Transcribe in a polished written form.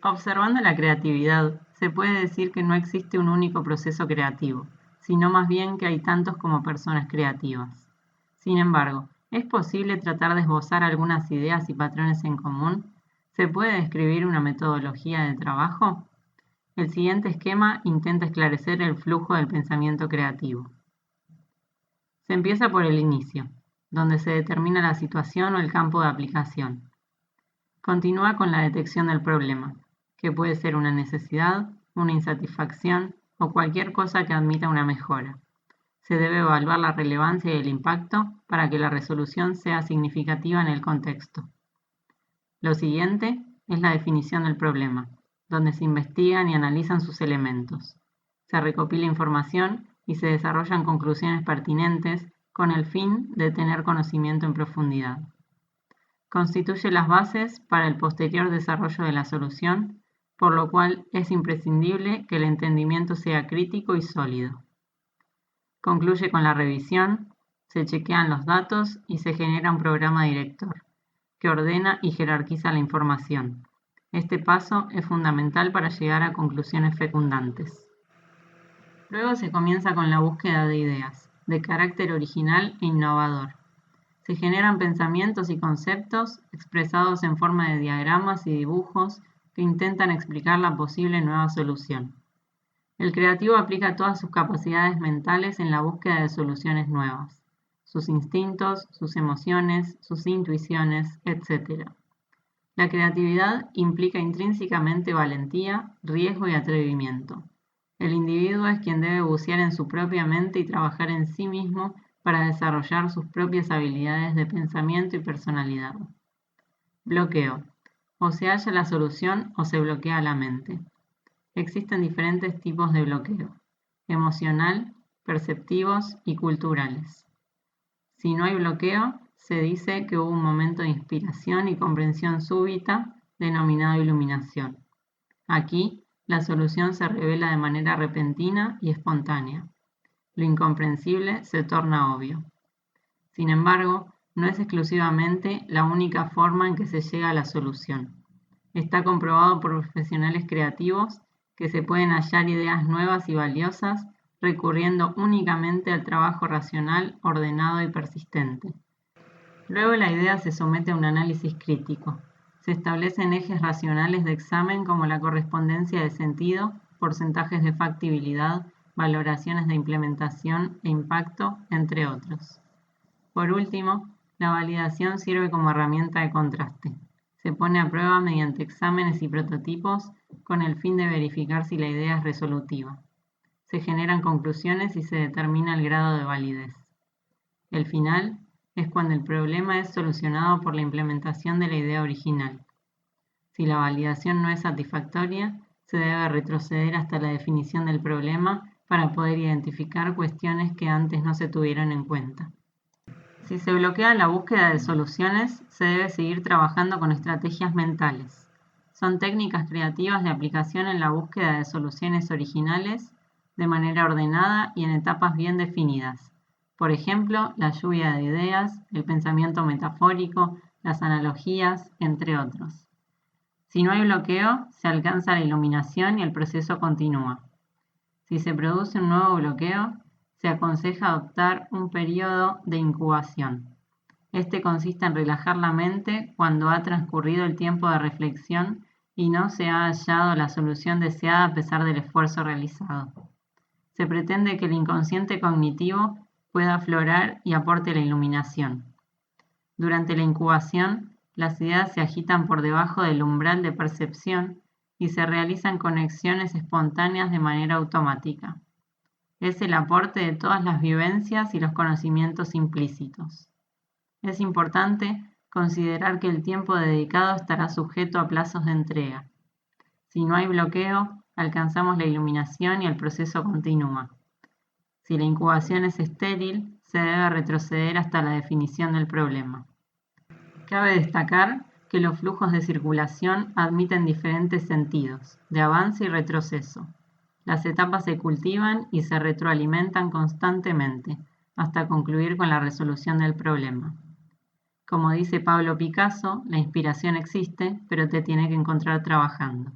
Observando la creatividad, se puede decir que no existe un único proceso creativo, sino más bien que hay tantos como personas creativas. Sin embargo, ¿es posible tratar de esbozar algunas ideas y patrones en común? ¿Se puede describir una metodología de trabajo? El siguiente esquema intenta esclarecer el flujo del pensamiento creativo. Se empieza por el inicio, donde se determina la situación o el campo de aplicación. Continúa con la detección del problema, que puede ser una necesidad, una insatisfacción o cualquier cosa que admita una mejora. Se debe evaluar la relevancia y el impacto para que la resolución sea significativa en el contexto. Lo siguiente es la definición del problema, donde se investigan y analizan sus elementos. Se recopila información y se desarrollan conclusiones pertinentes con el fin de tener conocimiento en profundidad. Constituye las bases para el posterior desarrollo de la solución, por lo cual es imprescindible que el entendimiento sea crítico y sólido. Concluye con la revisión, se chequean los datos y se genera un programa director, que ordena y jerarquiza la información. Este paso es fundamental para llegar a conclusiones fecundantes. Luego se comienza con la búsqueda de ideas, de carácter original e innovador. Se generan pensamientos y conceptos expresados en forma de diagramas y dibujos que intentan explicar la posible nueva solución. El creativo aplica todas sus capacidades mentales en la búsqueda de soluciones nuevas, sus instintos, sus emociones, sus intuiciones, etc. La creatividad implica intrínsecamente valentía, riesgo y atrevimiento. El individuo es quien debe bucear en su propia mente y trabajar en sí mismo para desarrollar sus propias habilidades de pensamiento y personalidad. Bloqueo. O se halla la solución o se bloquea la mente. Existen diferentes tipos de bloqueo: emocional, perceptivos y culturales. Si no hay bloqueo, se dice que hubo un momento de inspiración y comprensión súbita, denominado iluminación. Aquí, la solución se revela de manera repentina y espontánea. Lo incomprensible se torna obvio. Sin embargo, no es exclusivamente la única forma en que se llega a la solución. Está comprobado por profesionales creativos que se pueden hallar ideas nuevas y valiosas recurriendo únicamente al trabajo racional, ordenado y persistente. Luego la idea se somete a un análisis crítico. Se establecen ejes racionales de examen como la correspondencia de sentido, porcentajes de factibilidad, valoraciones de implementación e impacto, entre otros. Por último, la validación sirve como herramienta de contraste. Se pone a prueba mediante exámenes y prototipos con el fin de verificar si la idea es resolutiva. Se generan conclusiones y se determina el grado de validez. El final es cuando el problema es solucionado por la implementación de la idea original. Si la validación no es satisfactoria, se debe retroceder hasta la definición del problema para poder identificar cuestiones que antes no se tuvieron en cuenta. Si se bloquea la búsqueda de soluciones, se debe seguir trabajando con estrategias mentales. Son técnicas creativas de aplicación en la búsqueda de soluciones originales de manera ordenada y en etapas bien definidas. Por ejemplo, la lluvia de ideas, el pensamiento metafórico, las analogías, entre otros. Si no hay bloqueo, se alcanza la iluminación y el proceso continúa. Si se produce un nuevo bloqueo, se aconseja adoptar un periodo de incubación. Este consiste en relajar la mente cuando ha transcurrido el tiempo de reflexión y no se ha hallado la solución deseada a pesar del esfuerzo realizado. Se pretende que el inconsciente cognitivo pueda aflorar y aporte la iluminación. Durante la incubación, las ideas se agitan por debajo del umbral de percepción y se realizan conexiones espontáneas de manera automática. Es el aporte de todas las vivencias y los conocimientos implícitos. Es importante considerar que el tiempo dedicado estará sujeto a plazos de entrega. Si no hay bloqueo, alcanzamos la iluminación y el proceso continúa. Si la incubación es estéril, se debe retroceder hasta la definición del problema. Cabe destacar que los flujos de circulación admiten diferentes sentidos, de avance y retroceso. Las etapas se cultivan y se retroalimentan constantemente, hasta concluir con la resolución del problema. Como dice Pablo Picasso, la inspiración existe, pero te tiene que encontrar trabajando.